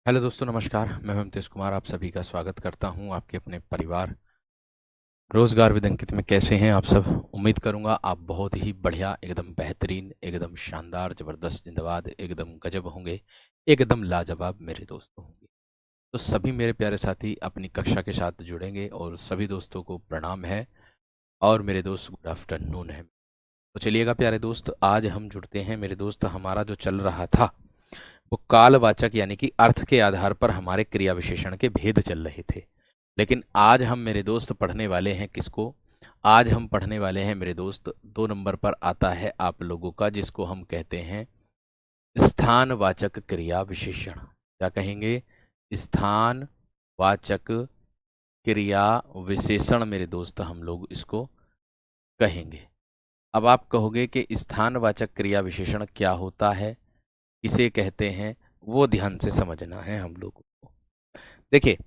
Hello दोस्तों, नमस्कार। मैं हेमंतेश कुमार आप सभी का स्वागत करता हूं आपके अपने परिवार रोजगार विद अंकित में। कैसे हैं आप सब? उम्मीद करूंगा आप बहुत ही बढ़िया, एकदम बेहतरीन, एकदम शानदार, जबरदस्त, जिंदाबाद, एकदम गजब होंगे, एकदम लाजवाब मेरे दोस्त होंगे। तो सभी मेरे प्यारे साथी अपनी कक्षा के साथ जुड़ेंगे और सभी दोस्तों को प्रणाम है और मेरे दोस्त गुड आफ्टरनून है। तो चलिएगा प्यारे दोस्त, आज हम जुड़ते हैं मेरे दोस्त। हमारा जो चल रहा था वो कालवाचक यानी कि अर्थ के आधार पर हमारे क्रिया विशेषण के भेद चल रहे थे। लेकिन आज हम मेरे दोस्त पढ़ने वाले हैं किसको? आज हम पढ़ने वाले हैं मेरे दोस्त, 2 नंबर पर आता है आप लोगों का, जिसको हम कहते हैं स्थानवाचक क्रिया विशेषण। क्या कहेंगे? स्थानवाचक क्रिया विशेषण मेरे दोस्त, हम लोग इसको कहेंगे। अब आप कहोगे कि स्थानवाचक क्रिया विशेषण क्या होता है, इसे कहते हैं, वो ध्यान से समझना है हम लोगों को। देखिए,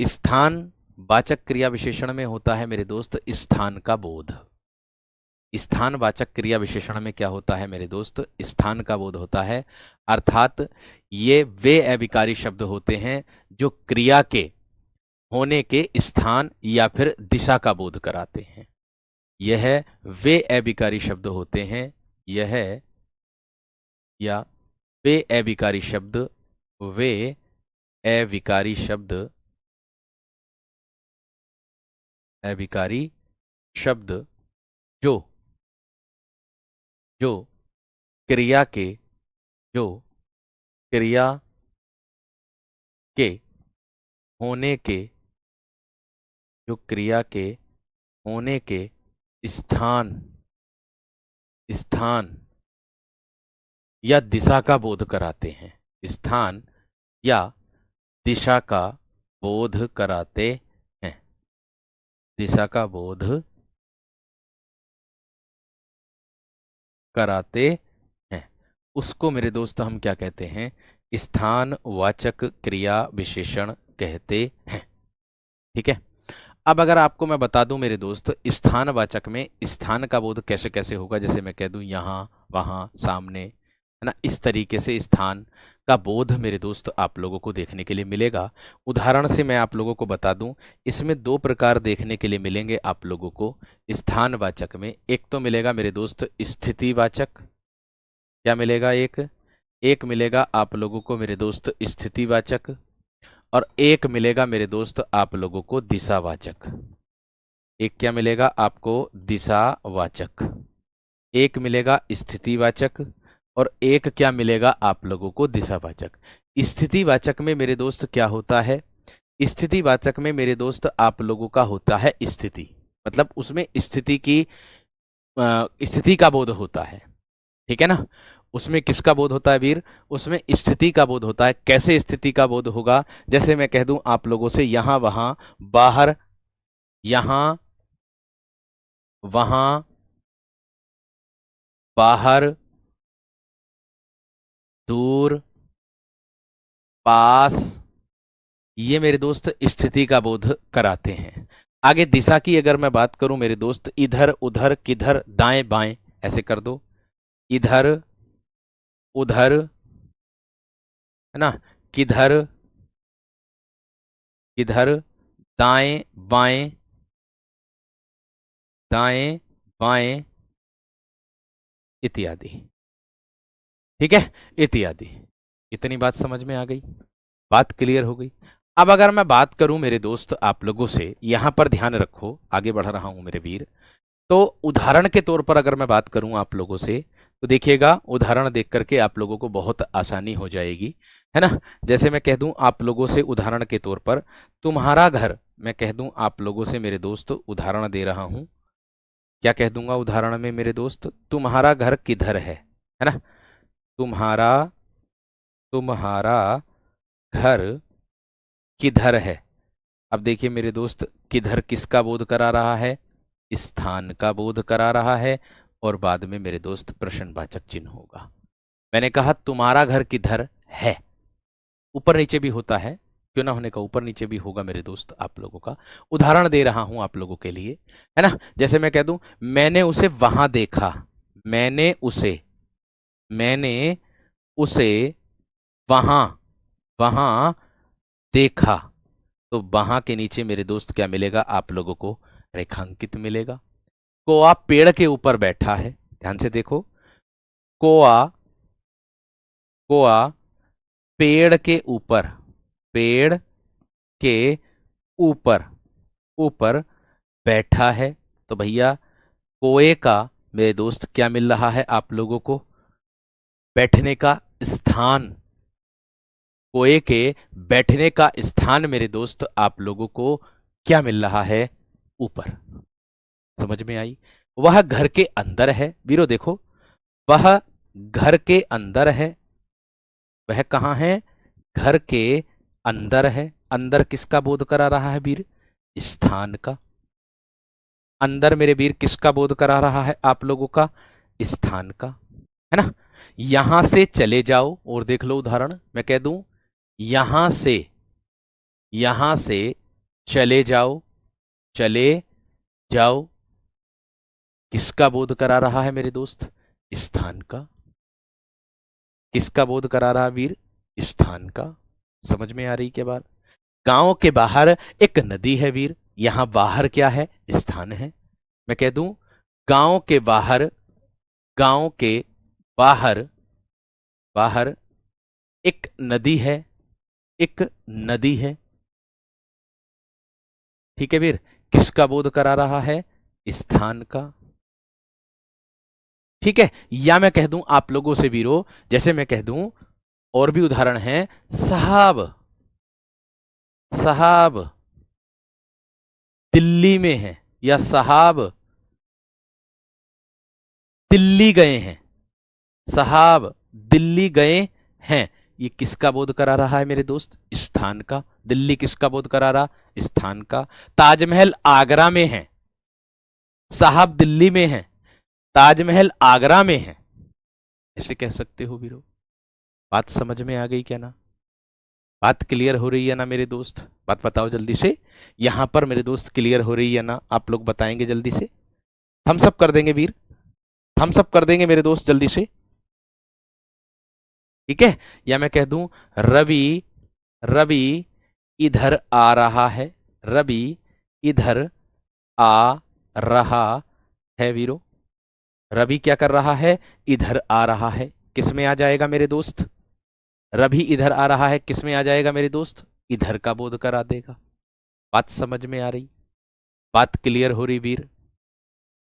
स्थान वाचक क्रिया विशेषण में होता है मेरे दोस्त स्थान का बोध। स्थान वाचक क्रिया विशेषण में क्या होता है मेरे दोस्त? स्थान का बोध होता है। अर्थात ये वे अविकारी शब्द होते हैं जो क्रिया के होने के स्थान या फिर दिशा का बोध कराते हैं। यह वे अविकारी शब्द होते हैं, यह या वे अविकारी शब्द, वे अविकारी शब्द, अविकारी शब्द जो जो क्रिया के जो क्रिया के होने के जो क्रिया के होने के स्थान स्थान या दिशा का बोध कराते हैं। स्थान या दिशा का बोध कराते हैं। दिशा का बोध कराते हैं, उसको मेरे दोस्त हम क्या कहते हैं? स्थानवाचक क्रिया विशेषण कहते हैं। ठीक है। अब अगर आपको मैं बता दूं मेरे दोस्त, स्थानवाचक में स्थान का बोध कैसे कैसे होगा, जैसे मैं कह दूं यहाँ, वहां, सामने, है ना, इस तरीके से स्थान का बोध मेरे दोस्त आप लोगों को देखने के लिए मिलेगा। उदाहरण से मैं आप लोगों को बता दूं, इसमें 2 प्रकार देखने के लिए मिलेंगे आप लोगों को स्थानवाचक में। एक तो मिलेगा मेरे दोस्त स्थितिवाचक। क्या मिलेगा? एक एक मिलेगा आप लोगों को मेरे दोस्त स्थितिवाचक, और एक मिलेगा मेरे दोस्त आप लोगों को दिशावाचक। एक क्या मिलेगा आपको? दिशावाचक। एक मिलेगा स्थितिवाचक और एक क्या मिलेगा आप लोगों को? दिशावाचक। स्थितिवाचक में मेरे दोस्त क्या होता है? स्थितिवाचक में मेरे दोस्त आप लोगों का होता है स्थिति, मतलब उसमें स्थिति की स्थिति का बोध होता है। ठीक है ना? उसमें किसका बोध होता है वीर? उसमें स्थिति का बोध होता है। कैसे स्थिति का बोध होगा? जैसे मैं कह दूं आप लोगों से, यहां, वहां, बाहर, यहां, वहां, बाहर, दूर, पास, ये मेरे दोस्त स्थिति का बोध कराते हैं। आगे दिशा की अगर मैं बात करूं मेरे दोस्त, इधर, उधर, किधर, दाएं, बाएं, ऐसे कर दो। इधर, उधर, है ना, किधर, किधर, दाएं, बाएं, दाएं, बाएं, इत्यादि। ठीक है, इत्यादि। इतनी बात समझ में आ गई? बात क्लियर हो गई? अब अगर मैं बात करूं मेरे दोस्त आप लोगों से, यहां पर ध्यान रखो, आगे बढ़ रहा हूं मेरे वीर। तो उदाहरण के तौर पर अगर मैं बात करूं आप लोगों से, तो देखिएगा, उदाहरण देख करके आप लोगों को बहुत आसानी हो जाएगी, है ना। जैसे मैं कह दूं आप लोगों से उदाहरण के तौर पर, तुम्हारा घर, मैं कह दूं आप लोगों से मेरे दोस्त, उदाहरण दे रहा हूं। क्या कह दूंगा उदाहरण में मेरे दोस्त? तुम्हारा घर किधर है ना। तुम्हारा तुम्हारा घर किधर है? अब देखिए मेरे दोस्त, किधर किसका बोध करा रहा है? स्थान का बोध करा रहा है, और बाद में मेरे दोस्त प्रश्नवाचक चिन्ह होगा। मैंने कहा तुम्हारा घर किधर है, ऊपर नीचे भी होता है, क्यों ना होने का, ऊपर नीचे भी होगा मेरे दोस्त आप लोगों का। उदाहरण दे रहा हूं आप लोगों के लिए, है ना। जैसे मैं कह दूं, मैंने उसे वहां देखा, मैंने उसे, मैंने उसे वहां वहां देखा, तो वहां के नीचे मेरे दोस्त क्या मिलेगा आप लोगों को? रेखांकित मिलेगा। कोआ पेड़ के ऊपर बैठा है, ध्यान से देखो। कोआ, कोआ पेड़ के ऊपर, पेड़ के ऊपर, ऊपर बैठा है, तो भैया कोए का मेरे दोस्त क्या मिल रहा है आप लोगों को? बैठने का स्थान। कोए के बैठने का स्थान मेरे दोस्त आप लोगों को क्या मिल रहा है? ऊपर। समझ में आई? वह घर के अंदर है वीरो, देखो वह घर के अंदर है। वह कहाँ है? घर के अंदर है। अंदर किसका बोध करा रहा है वीर? स्थान का। अंदर मेरे वीर किसका बोध करा रहा है आप लोगों का? स्थान का, है ना। यहां से चले जाओ, और देख लो उदाहरण, मैं कह दूं यहां से, यहां से चले जाओ, चले जाओ, किसका बोध करा रहा है मेरे दोस्त? स्थान का। किसका बोध करा रहा है वीर? स्थान का। समझ में आ रही क्या बात? गांव के बाहर एक नदी है वीर, यहां बाहर क्या है? स्थान है। मैं कह दूं गांव के बाहर, गांव के बाहर, बाहर एक नदी है, एक नदी है। ठीक है वीर, किसका बोध करा रहा है? स्थान का। ठीक है। या मैं कह दूं आप लोगों से वीरो, जैसे मैं कह दूं, और भी उदाहरण है, साहब, साहब दिल्ली में है, या साहब दिल्ली गए हैं, साहब दिल्ली गए हैं। ये किसका बोध करा रहा है मेरे दोस्त? स्थान का। दिल्ली किसका बोध करा रहा? स्थान का। ताजमहल आगरा में है, साहब दिल्ली में है, ताजमहल आगरा में है, ऐसे कह सकते हो वीरो। बात समझ में आ गई क्या ना? बात क्लियर हो रही है ना मेरे दोस्त? बात बताओ जल्दी से। यहां पर मेरे दोस्त क्लियर हो रही है ना? आप लोग बताएंगे जल्दी से, थम्स अप कर देंगे वीर, थम्स अप कर देंगे मेरे दोस्त जल्दी से। ठीक है। या मैं कह दूं रवि, रवि इधर आ रहा है, रवि इधर आ रहा है वीरो। रवि क्या कर रहा है? इधर आ रहा है। किस में आ जाएगा मेरे दोस्त? रवि इधर आ रहा है, किस में आ जाएगा मेरे दोस्त? इधर का बोध करा देगा। बात समझ में आ रही? बात क्लियर हो रही वीर?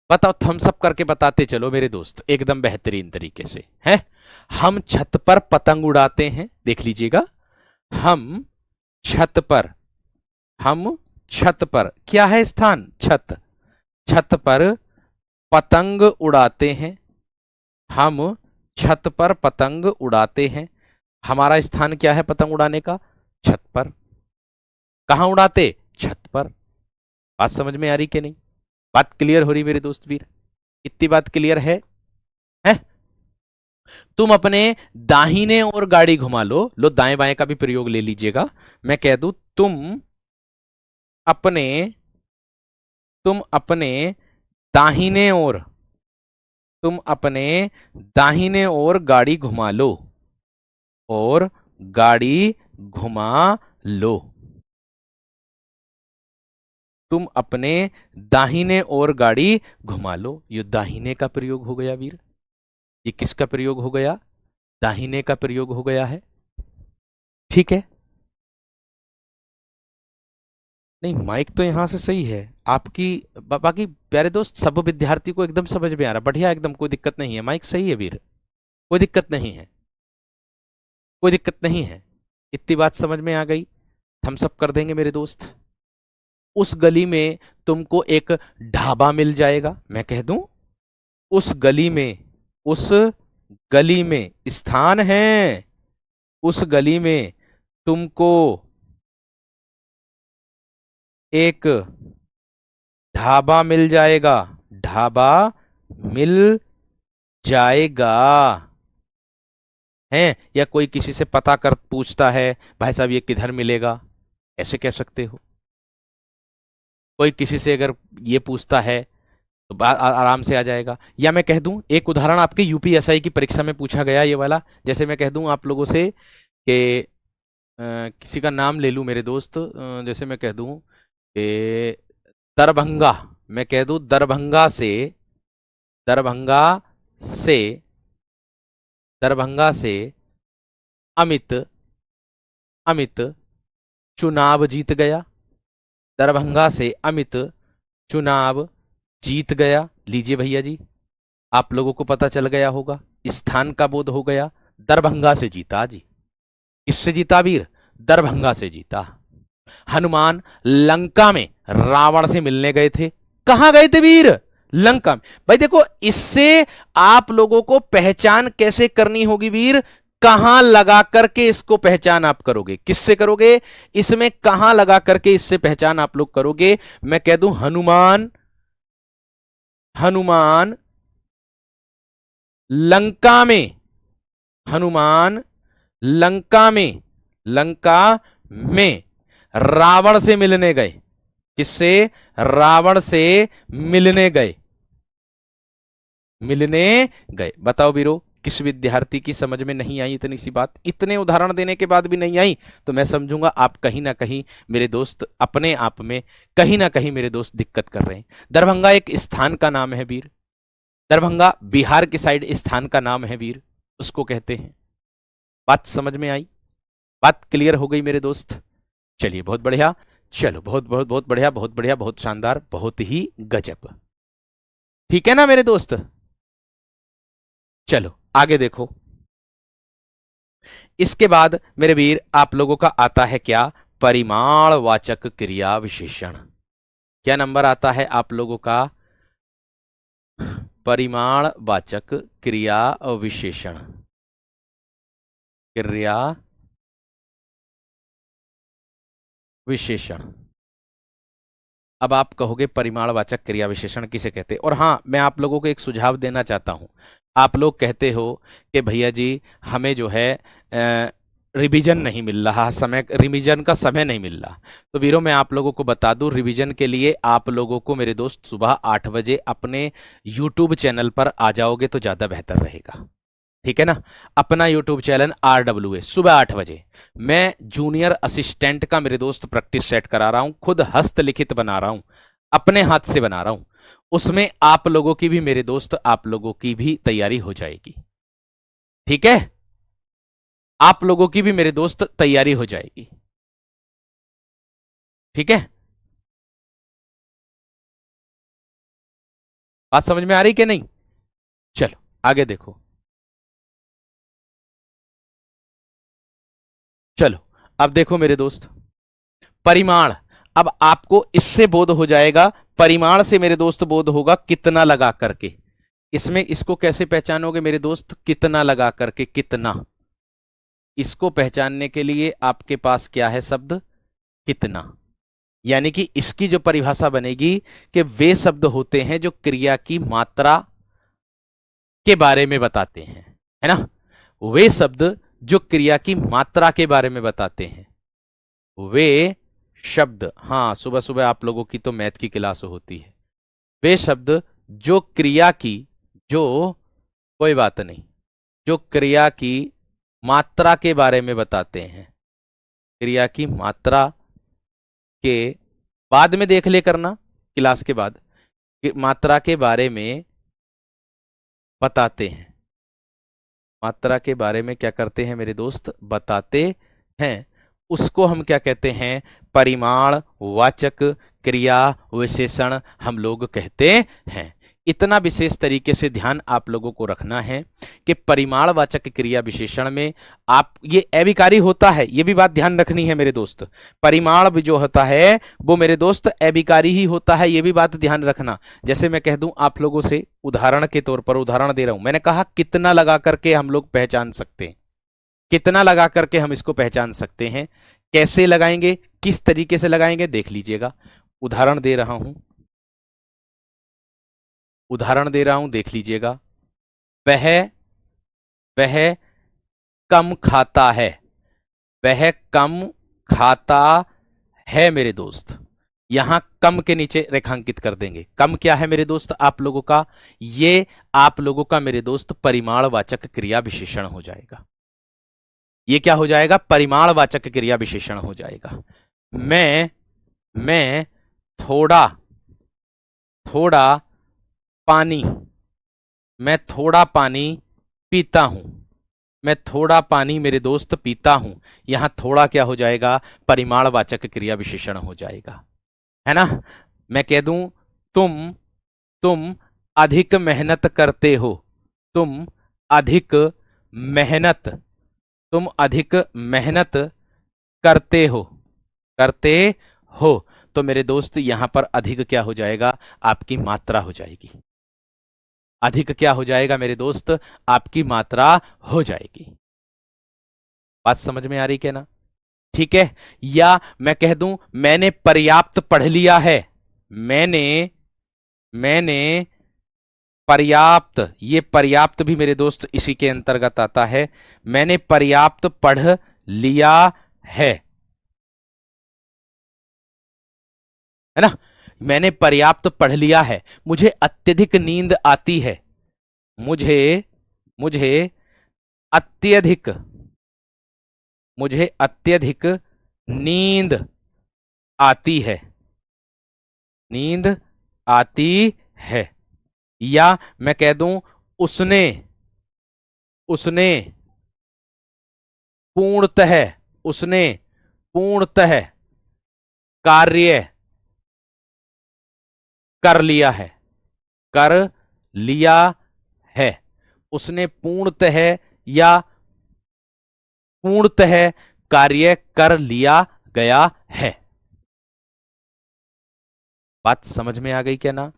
बताओ, थम्स अप करके बताते चलो मेरे दोस्त, एकदम बेहतरीन तरीके से हैं। हम छत पर पतंग उड़ाते हैं, देख लीजिएगा। हम छत पर, हम छत पर, क्या है स्थान? छत। छत पर पतंग उड़ाते हैं, हम छत पर पतंग उड़ाते हैं। हमारा स्थान क्या है पतंग उड़ाने का? छत पर। कहां उड़ाते? छत पर। बात समझ में आ रही कि नहीं? बात क्लियर हो रही मेरे दोस्त वीर? इतनी बात क्लियर है? तुम अपने दाहिने ओर गाड़ी घुमा लो, लो दाएं बाएं का भी प्रयोग ले लीजिएगा। मैं कह दूं अपने तुम अपने दाहिने ओर, तुम अपने दाहिने ओर गाड़ी घुमा लो, और गाड़ी घुमा लो। तुम अपने दाहिने ओर गाड़ी घुमा लो। ये दाहिने का प्रयोग हो गया वीर। ये किसका प्रयोग हो गया? दाहिने का प्रयोग हो गया है। ठीक है। नहीं, माइक तो यहां से सही है आपकी। बाकी प्यारे दोस्त, सब विद्यार्थी को एकदम समझ में आ रहा, बढ़िया एकदम, कोई दिक्कत नहीं है, माइक सही है वीर, कोई दिक्कत नहीं है, कोई दिक्कत नहीं है। इतनी बात समझ में आ गई? थम्स अप कर देंगे मेरे दोस्त। उस गली में तुमको एक ढाबा मिल जाएगा। मैं कह दूं उस गली में, उस गली में स्थान है, उस गली में तुमको एक ढाबा मिल जाएगा, ढाबा मिल जाएगा, है। या कोई किसी से पता कर पूछता है, भाई साहब ये किधर मिलेगा, ऐसे कह सकते हो। कोई किसी से अगर ये पूछता है तो आराम से आ जाएगा। या मैं कह दूं एक उदाहरण आपके यूपीएसआई की परीक्षा में पूछा गया ये वाला, जैसे मैं कह दूं आप लोगों से कि किसी का नाम ले लूं मेरे दोस्त, जैसे मैं कह दूं कि दरभंगा, मैं कह दूं दरभंगा से, दरभंगा से, दरभंगा से अमित, अमित चुनाव जीत गया। दरभंगा से अमित चुनाव जीत गया। लीजिए भैया जी, आप लोगों को पता चल गया होगा, स्थान का बोध हो गया। दरभंगा से जीता जी। किससे जीता वीर? दरभंगा से जीता। हनुमान लंका में रावण से मिलने गए थे। कहां गए थे वीर? लंका में। भाई देखो, इससे आप लोगों को पहचान कैसे करनी होगी वीर? कहां लगा करके इसको पहचान आप करोगे? किससे करोगे? इसमें कहां लगा करके इससे पहचान आप लोग करोगे? मैं कह दूं हनुमान, हनुमान लंका में, हनुमान लंका में, लंका में रावण से मिलने गए। किससे? रावण से मिलने गए, मिलने गए। बताओ वीरो, किस विद्यार्थी की समझ में नहीं आई इतनी सी बात? इतने उदाहरण देने के बाद भी नहीं आई तो मैं समझूंगा आप कहीं ना कहीं मेरे दोस्त अपने आप में कहीं ना कहीं मेरे दोस्त दिक्कत कर रहे हैं। दरभंगा एक स्थान का नाम है वीर। दरभंगा बिहार की साइड स्थान का नाम है वीर, उसको कहते हैं। बात समझ में आई? बात क्लियर हो गई मेरे दोस्त? चलिए बहुत बढ़िया, चलो बहुत बहुत बहुत बढ़िया, बहुत बढ़िया, बहुत शानदार, बहुत ही गजब। ठीक है ना मेरे दोस्त? चलो आगे देखो। इसके बाद मेरे वीर आप लोगों का आता है क्या? परिमाणवाचक क्रिया विशेषण। क्या नंबर आता है आप लोगों का? परिमाणवाचक क्रिया विशेषण, क्रिया विशेषण। अब आप कहोगे परिमाणवाचक क्रिया विशेषण किसे कहते हैं? और हाँ, मैं आप लोगों को एक सुझाव देना चाहता हूं। आप लोग कहते हो कि भैया जी हमें जो है रिवीजन नहीं मिल रहा, समय रिवीजन का समय नहीं मिल रहा। तो वीरों मैं आप लोगों को बता दूं, रिवीजन के लिए आप लोगों को मेरे दोस्त सुबह 8 बजे अपने यूट्यूब चैनल पर आ जाओगे तो ज़्यादा बेहतर रहेगा। ठीक है ना? अपना यूट्यूब चैनल RWA, सुबह 8 बजे मैं जूनियर असिस्टेंट का मेरे दोस्त प्रैक्टिस सेट करा रहा हूं, खुद हस्तलिखित बना रहा हूं, अपने हाथ से बना रहा हूं। उसमें आप लोगों की भी मेरे दोस्त, आप लोगों की भी तैयारी हो जाएगी। ठीक है? आप लोगों की भी मेरे दोस्त तैयारी हो जाएगी। ठीक है? बात समझ में आ रही कि नहीं? चलो आगे देखो। चलो अब देखो मेरे दोस्त, परिमाण। अब आपको इससे बोध हो जाएगा, परिमाण से मेरे दोस्त बोध होगा कितना लगा करके। इसमें इसको कैसे पहचानोगे मेरे दोस्त? कितना लगा करके, कितना। इसको पहचानने के लिए आपके पास क्या है शब्द? कितना। यानी कि इसकी जो परिभाषा बनेगी कि वे शब्द होते हैं जो क्रिया की मात्रा के बारे में बताते हैं, है ना? वे शब्द जो क्रिया की मात्रा के बारे में बताते हैं, वे शब्द। हाँ, सुबह सुबह आप लोगों की तो मैथ की क्लास होती है। वे शब्द जो क्रिया की, जो, कोई बात नहीं, जो क्रिया की मात्रा के बारे में बताते हैं। क्रिया की मात्रा के बाद में देख ले करना, क्लास के बाद, कि मात्रा के बारे में बताते हैं। मात्रा के बारे में क्या करते हैं मेरे दोस्त? बताते हैं। उसको हम क्या कहते हैं? परिमाण वाचक क्रिया विशेषण हम लोग कहते हैं। इतना विशेष तरीके से ध्यान आप लोगों को रखना है कि परिमाणवाचक क्रिया विशेषण में आप, ये अभिकारी होता है, ये भी बात ध्यान रखनी है मेरे दोस्त। परिमाण भी जो होता है वो मेरे दोस्त अभिकारी ही होता है, ये भी बात ध्यान रखना। जैसे मैं कह दूं आप लोगों से, उदाहरण के तौर पर उदाहरण दे रहा हूं, मैंने कहा कितना लगा करके हम लोग पहचान सकते हैं। कितना लगा करके हम इसको पहचान सकते हैं। कैसे लगाएंगे, किस तरीके से लगाएंगे, देख लीजिएगा। उदाहरण दे रहा हूं, उदाहरण दे रहा हूं, देख लीजिएगा। वह, वह कम खाता है, वह कम खाता है मेरे दोस्त। यहां कम के नीचे रेखांकित कर देंगे। कम क्या है मेरे दोस्त आप लोगों का? ये आप लोगों का मेरे दोस्त परिमाणवाचक क्रिया विशेषण हो जाएगा। ये क्या हो जाएगा? परिमाणवाचक क्रिया विशेषण हो जाएगा। मैं थोड़ा थोड़ा पानी मैं थोड़ा पानी पीता हूं। मैं थोड़ा पानी मेरे दोस्त पीता हूं। यहां थोड़ा क्या हो जाएगा? परिमाणवाचक क्रिया विशेषण हो जाएगा, है ना। मैं कह दूं तुम अधिक मेहनत करते हो। तुम अधिक मेहनत तुम अधिक मेहनत करते हो करते हो। तो मेरे दोस्त यहां पर अधिक क्या हो जाएगा? आपकी मात्रा हो जाएगी। अधिक क्या हो जाएगा मेरे दोस्त? आपकी मात्रा हो जाएगी। बात समझ में आ रही क्या ना? ठीक है। या मैं कह दूं मैंने पर्याप्त पढ़ लिया है। मैंने मैंने पर्याप्त, ये पर्याप्त भी मेरे दोस्त इसी के अंतर्गत आता है। मैंने पर्याप्त पढ़ लिया है है ना। मैंने पर्याप्त पढ़ लिया है। मुझे अत्यधिक नींद आती है। मुझे मुझे अत्यधिक मुझे अत्यधिक नींद आती है। नींद आती है। या मैं कह दूं उसने उसने पूर्णतः उसने पूर्णतः कार्य कर लिया है। कर लिया है। उसने पूर्णतः या पूर्णतः कार्य कर लिया गया है। बात समझ में आ गई क्या ना?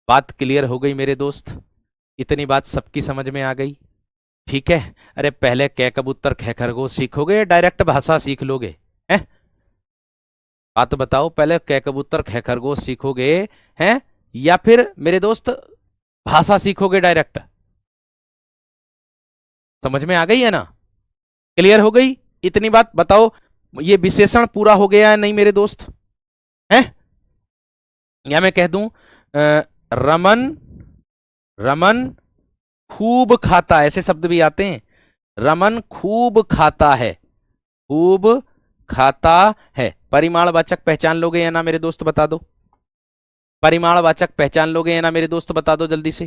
बात क्लियर हो गई मेरे दोस्त? इतनी बात सबकी समझ में आ गई? ठीक है। अरे पहले कै कबूतर ख खरगोश सीखोगे या डायरेक्ट भाषा सीख लोगे? हैं? बात बताओ, पहले कै कबूतर ख खरगोश सीखोगे हैं या फिर मेरे दोस्त भाषा सीखोगे डायरेक्ट? समझ में आ गई है ना? क्लियर हो गई? इतनी बात बताओ, ये विशेषण पूरा हो गया है नहीं मेरे दोस्त? है? या मैं कह दूं रमन रमन खूब खाता, ऐसे शब्द भी आते हैं। रमन खूब खाता है। खूब खाता है। परिमाणवाचक पहचान लोगे या ना मेरे दोस्त? बता दो। परिमाणवाचक पहचान लोगे या ना मेरे दोस्त? बता दो जल्दी से,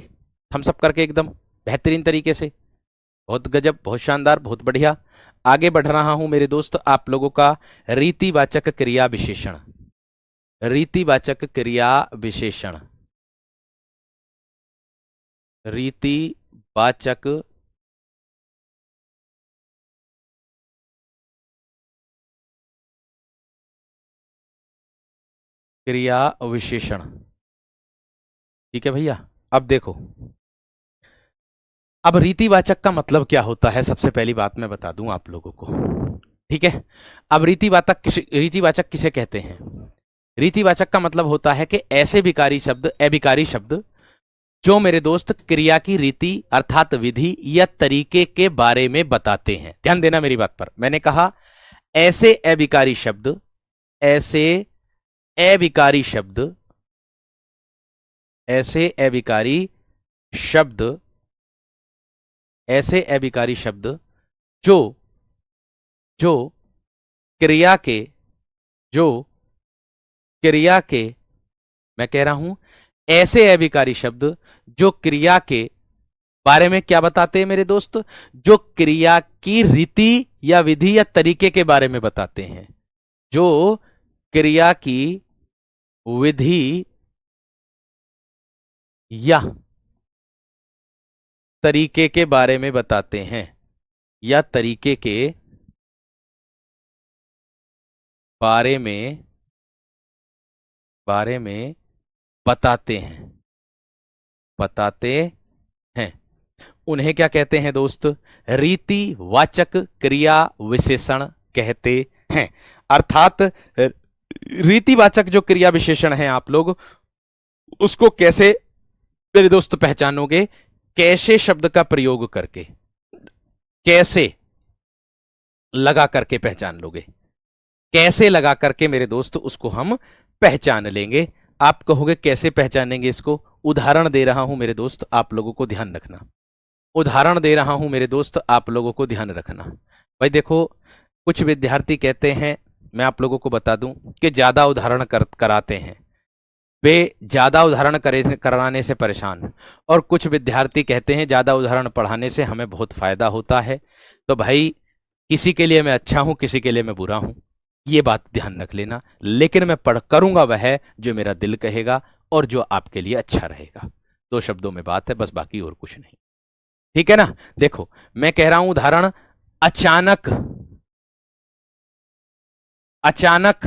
हम सब करके एकदम बेहतरीन तरीके से। बहुत गजब, बहुत शानदार, बहुत बढ़िया। आगे बढ़ रहा हूं मेरे दोस्त आप लोगों का रीतिवाचक क्रिया विशेषण। रीतिवाचक क्रिया विशेषण। रीतिवाचक क्रिया विशेषण। ठीक है भैया। अब देखो, अब रीतिवाचक का मतलब क्या होता है, सबसे पहली बात मैं बता दूं आप लोगों को। ठीक है। अब रीतिवाचक किसे कहते हैं? रीतिवाचक का मतलब होता है कि ऐसे विकारी शब्द, अविकारी शब्द जो मेरे दोस्त क्रिया की रीति अर्थात विधि या तरीके के बारे में बताते हैं। ध्यान देना मेरी बात पर। मैंने कहा ऐसे अविकारी शब्द, ऐसे अविकारी शब्द, ऐसे अविकारी शब्द, ऐसे अविकारी शब्द जो जो क्रिया के जो क्रिया के मैं कह रहा हूं ऐसे अविकारी शब्द जो क्रिया के बारे में क्या बताते हैं मेरे दोस्त? जो क्रिया की रीति या विधि या तरीके के बारे में बताते हैं। जो क्रिया की विधि या तरीके के बारे में बताते हैं, या तरीके के बारे में बताते हैं। उन्हें क्या कहते हैं दोस्त? रीतिवाचक क्रिया विशेषण कहते हैं। अर्थात रीतिवाचक जो क्रिया विशेषण है आप लोग उसको कैसे मेरे दोस्त पहचानोगे? कैसे शब्द का प्रयोग करके, कैसे लगा करके पहचान लोगे। कैसे लगा करके मेरे दोस्त उसको हम पहचान लेंगे। आप कहोगे कैसे पहचानेंगे इसको? उदाहरण दे रहा हूं मेरे दोस्त, आप लोगों को ध्यान रखना। उदाहरण दे रहा हूं मेरे दोस्त, आप लोगों को ध्यान रखना। भाई देखो, कुछ विद्यार्थी कहते हैं, मैं आप लोगों को बता दूं कि ज्यादा उदाहरण कराते हैं, वे ज्यादा उदाहरण कराने से परेशान। और कुछ विद्यार्थी कहते हैं ज्यादा उदाहरण पढ़ाने से हमें बहुत फायदा होता है। तो भाई, किसी के लिए मैं अच्छा हूं, किसी के लिए मैं बुरा हूं, ये बात ध्यान रख लेना। लेकिन मैं पढ़ करूंगा वह जो मेरा दिल कहेगा और जो आपके लिए अच्छा रहेगा। दो शब्दों में बात है बस, बाकी और कुछ नहीं। ठीक है ना। देखो, मैं कह रहा हूं उदाहरण, अचानक अचानक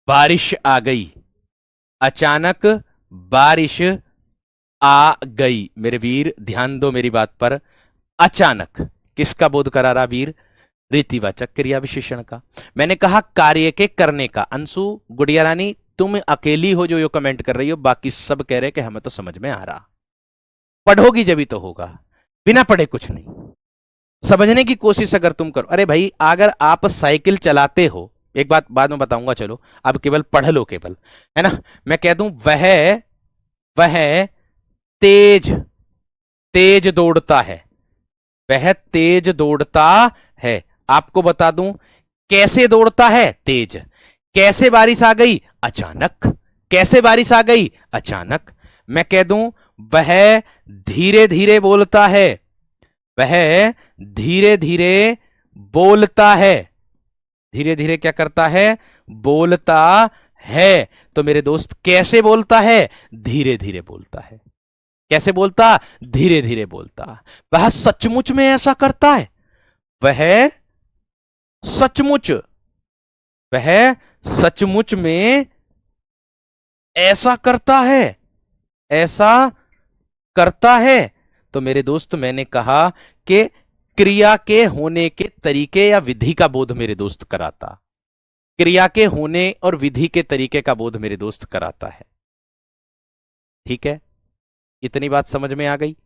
बारिश आ गई। अचानक बारिश आ गई। मेरे वीर ध्यान दो मेरी बात पर। अचानक किसका बोध करा रहा वीर? रीतिवाचक क्रिया विशेषण का। मैंने कहा कार्य के करने का। अंशु, गुड़िया रानी, तुम अकेली हो जो ये कमेंट कर रही हो, बाकी सब कह रहे कि हमें तो समझ में आ रहा। पढ़ोगी जब ही तो होगा, बिना पढ़े कुछ नहीं। समझने की कोशिश अगर तुम करो, अरे भाई अगर आप साइकिल चलाते हो, एक बात बाद में बताऊंगा, चलो अब केवल पढ़ लो केवल, है ना। मैं कह दूं वह तेज तेज दौड़ता है। वह तेज दौड़ता है। आपको बता दूं कैसे दौड़ता है? तेज। कैसे बारिश आ गई? अचानक। कैसे बारिश आ गई? अचानक। मैं कह दूं वह धीरे धीरे बोलता है। वह धीरे धीरे बोलता है। धीरे धीरे क्या करता है? बोलता है। तो मेरे दोस्त कैसे बोलता है? धीरे धीरे बोलता है। कैसे बोलता? धीरे धीरे बोलता। वह सचमुच में ऐसा करता है। वह सचमुच वह सचमुच में ऐसा करता है। ऐसा करता है। तो मेरे दोस्त मैंने कहा कि क्रिया के होने के तरीके या विधि का बोध मेरे दोस्त कराता। क्रिया के होने और विधि के तरीके का बोध मेरे दोस्त कराता है। ठीक है, इतनी बात समझ में आ गई?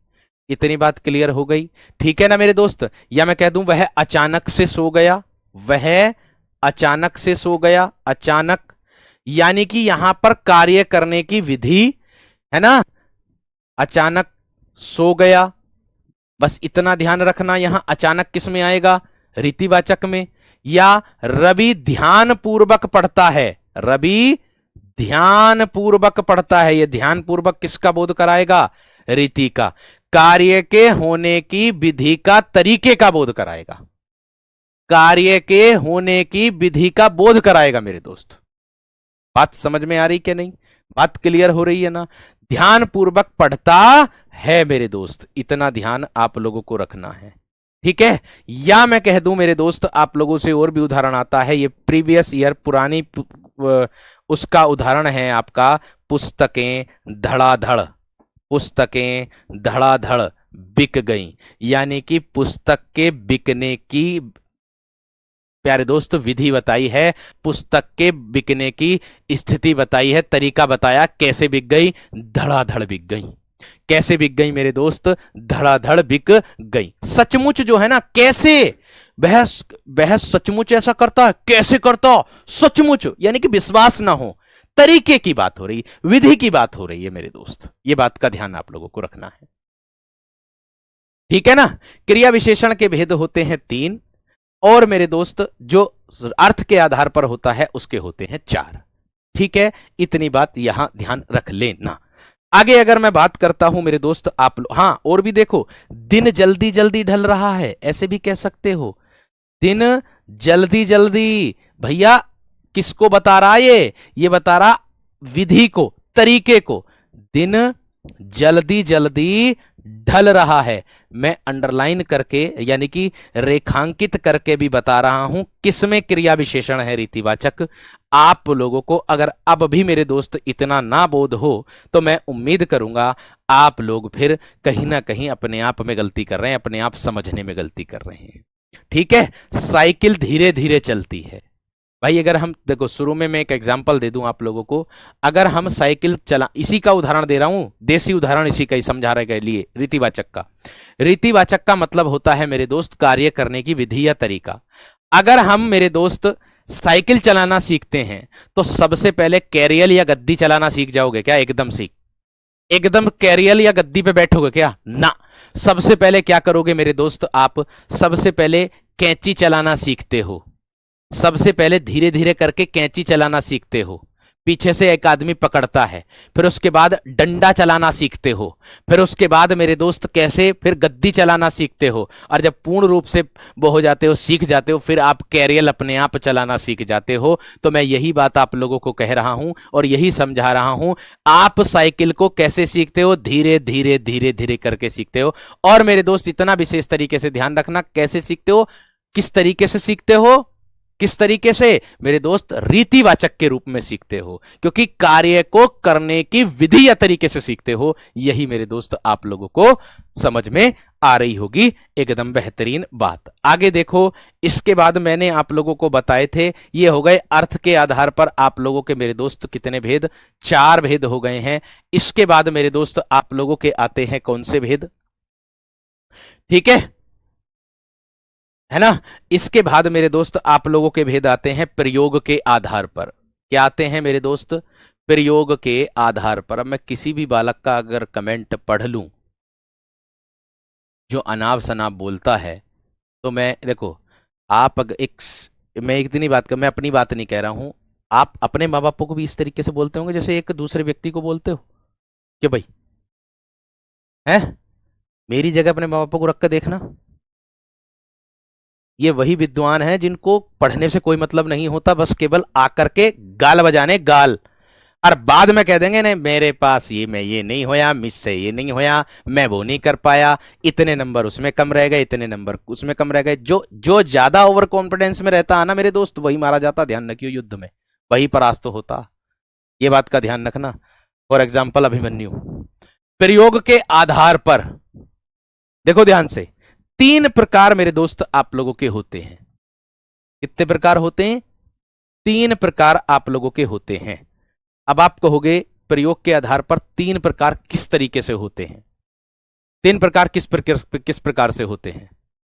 इतनी बात क्लियर हो गई? ठीक है ना मेरे दोस्त। या मैं कह दूं वह अचानक से सो गया। वह अचानक से सो गया। अचानक यानी कि यहां पर कार्य करने की विधि है ना। अचानक सो गया, बस इतना ध्यान रखना। यहां अचानक किस में आएगा? रीतिवाचक में। या रवि ध्यान पूर्वक पढ़ता है। रवि ध्यान पूर्वक पढ़ता है। यह ध्यान पूर्वक किसका बोध कराएगा? रीति का। कार्य के होने की विधि का तरीके का बोध कराएगा। कार्य के होने की विधि का बोध कराएगा मेरे दोस्त। बात समझ में आ रही कि नहीं? बात क्लियर हो रही है ना? ध्यान पूर्वक पढ़ता है मेरे दोस्त, इतना ध्यान आप लोगों को रखना है। ठीक है। या मैं कह दूं मेरे दोस्त, आप लोगों से और भी उदाहरण आता है। ये प्रीवियस ईयर पुरानी उसका उदाहरण है आपका, पुस्तकें धड़ाधड़। पुस्तकें धड़ाधड़ बिक गई। यानी कि पुस्तक के बिकने की प्यारे दोस्त विधि बताई है। पुस्तक के बिकने की स्थिति बताई है। तरीका बताया कैसे बिक गई? धड़ाधड़ बिक गई। कैसे बिक गई मेरे दोस्त? धड़ाधड़ बिक गई। सचमुच जो है ना, कैसे वह सचमुच ऐसा करता है। कैसे करता? सचमुच, यानी कि विश्वास ना हो। तरीके की बात हो रही, विधि की बात हो रही है मेरे दोस्त। ये बात का ध्यान आप लोगों को रखना है। ठीक है ना। क्रिया विशेषण के भेद होते हैं 3, और मेरे दोस्त जो अर्थ के आधार पर होता है उसके होते हैं 4। ठीक है, इतनी बात यहां ध्यान रख लेना। आगे अगर मैं बात करता हूं मेरे दोस्त, आप हाँ और भी देखो, दिन जल्दी जल्दी ढल रहा है, ऐसे भी कह सकते हो। दिन जल्दी जल्दी, भैया किसको बता रहा? ये बता रहा विधि को, तरीके को। दिन जल्दी जल्दी ढल रहा है। मैं अंडरलाइन करके यानी कि रेखांकित करके भी बता रहा हूं किसमें क्रिया विशेषण है रीतिवाचक। आप लोगों को अगर अब भी मेरे दोस्त इतना ना बोध हो तो मैं उम्मीद करूंगा आप लोग फिर कहीं ना कहीं अपने आप में गलती कर रहे हैं, अपने आप समझने में गलती कर रहे हैं। ठीक है। साइकिल धीरे धीरे चलती है। भाई अगर हम देखो, शुरू में मैं एक एग्जांपल दे दूं आप लोगों को। अगर हम साइकिल चला, इसी का उदाहरण दे रहा हूं, देसी उदाहरण इसी का ही समझाने के लिए, रीतिवाचक का। रीतिवाचक का मतलब होता है मेरे दोस्त कार्य करने की विधि या तरीका। अगर हम मेरे दोस्त साइकिल चलाना सीखते हैं तो सबसे पहले कैरियल या गद्दी चलाना सीख जाओगे क्या? एकदम कैरियल या गद्दी पे बैठोगे क्या? ना। सबसे पहले क्या करोगे मेरे दोस्त? आप सबसे पहले कैंची चलाना सीखते हो। सबसे पहले धीरे धीरे करके कैंची चलाना सीखते हो, पीछे से एक आदमी पकड़ता है, फिर उसके बाद डंडा चलाना सीखते हो, फिर उसके बाद मेरे दोस्त कैसे फिर गद्दी चलाना सीखते हो, और जब पूर्ण रूप से वो हो जाते हो, सीख जाते हो, फिर आप कैरियल अपने आप चलाना सीख जाते हो। तो मैं यही बात आप लोगों को कह रहा हूं और यही समझा रहा हूं। आप साइकिल को कैसे सीखते हो? धीरे धीरे धीरे धीरे करके सीखते हो। और मेरे दोस्त इतना विशेष तरीके से ध्यान रखना, कैसे सीखते हो, किस तरीके से सीखते हो, किस तरीके से मेरे दोस्त? रीतिवाचक के रूप में सीखते हो, क्योंकि कार्य को करने की विधि या तरीके से सीखते हो। यही मेरे दोस्त आप लोगों को समझ में आ रही होगी। एकदम बेहतरीन बात। आगे देखो, इसके बाद मैंने आप लोगों को बताए थे, ये हो गए अर्थ के आधार पर आप लोगों के मेरे दोस्त कितने भेद? 4 भेद हो गए हैं। इसके बाद मेरे दोस्त आप लोगों के आते हैं कौन से भेद? ठीक है ना? इसके बाद मेरे दोस्त आप लोगों के भेद आते हैं प्रयोग के आधार पर। क्या आते हैं मेरे दोस्त? प्रयोग के आधार पर। अब मैं किसी भी बालक का अगर कमेंट पढ़ लूं जो अनाप शनाप बोलता है, तो मैं देखो, आप अगर मैं एक दिन ही बात कर, मैं अपनी बात नहीं कह रहा हूं, आप अपने माँ बापों को भी इस तरीके से बोलते होंगे जैसे एक दूसरे व्यक्ति को बोलते हो कि भाई है। मेरी जगह अपने माँ बापों को रख कर देखना। ये वही विद्वान हैं जिनको पढ़ने से कोई मतलब नहीं होता, बस केवल आकर के गाल बजाने गाल, और बाद में कह देंगे नहीं मेरे पास ये, मैं ये नहीं होया, मिस से ये नहीं होया, मैं वो नहीं कर पाया, इतने नंबर उसमें कम रह गए, इतने नंबर उसमें कम रह गए। जो जो ज्यादा ओवर कॉन्फिडेंस में रहता है ना मेरे दोस्त, वही मारा जाता। ध्यान रखियो, युद्ध में वही परास्त होता। ये बात का ध्यान रखना। For example Abhimanyu. प्रयोग के आधार पर देखो ध्यान से, 3 प्रकार मेरे दोस्त आप लोगों के होते हैं। कितने प्रकार होते हैं? 3 प्रकार आप लोगों के होते हैं। अब आप कहोगे प्रयोग के आधार पर 3 प्रकार किस तरीके से होते हैं? 3 प्रकार किस प्रकार से होते हैं?